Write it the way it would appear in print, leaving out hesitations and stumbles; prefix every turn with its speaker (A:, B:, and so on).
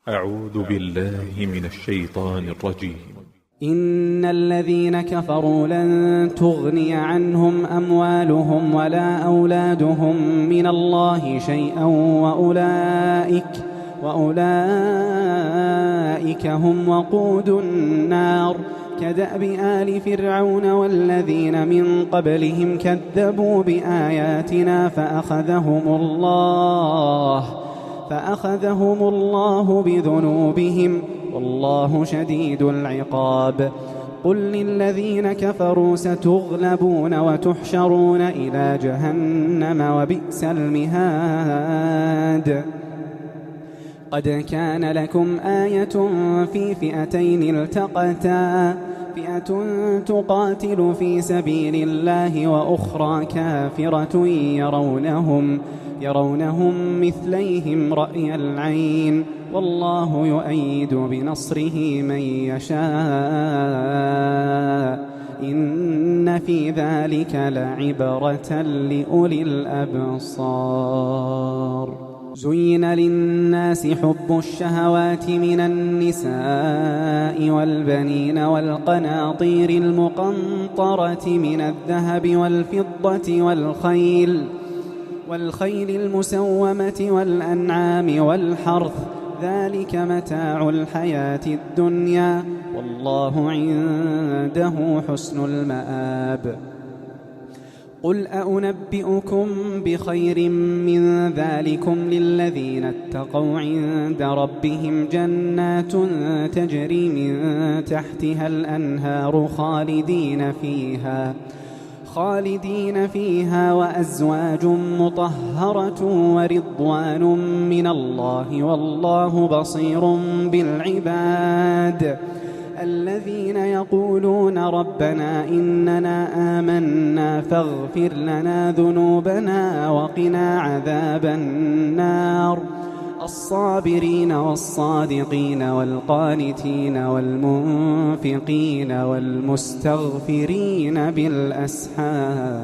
A: أعوذ بالله من الشيطان الرجيم.
B: إن الذين كفروا لن تغني عنهم أموالهم ولا أولادهم من الله شيئا وأولئك هم وقود النار. كدأب آل فرعون والذين من قبلهم كذبوا بآياتنا فأخذهم الله بذنوبهم والله شديد العقاب. قل للذين كفروا ستغلبون وتحشرون إلى جهنم وبئس المهاد. قد كان لكم آية في فئتين التقتا، فئة تقاتل في سبيل الله وأخرى كافرة يرونهم مثليهم رأي العين والله يؤيد بنصره من يشاء. إن في ذلك لعبرة لأولي الأبصار. زين للناس حب الشهوات من النساء والبنين والقناطير المقنطرة من الذهب والفضة والخيل المسومة والأنعام والحرث، ذلك متاع الحياة الدنيا والله عنده حسن المآب. قل أنبئكم بخير من ذلكم للذين اتقوا عند ربهم جنات تجري من تحتها الأنهار خالدين فيها وأزواج مطهرة ورضوان من الله والله بصير بالعباد. الذين يقولون ربنا إننا آمنا فاغفر لنا ذنوبنا وقنا عذاب النار. الصابرين والصادقين والقانتين والمنفقين والمستغفرين بالأسحار.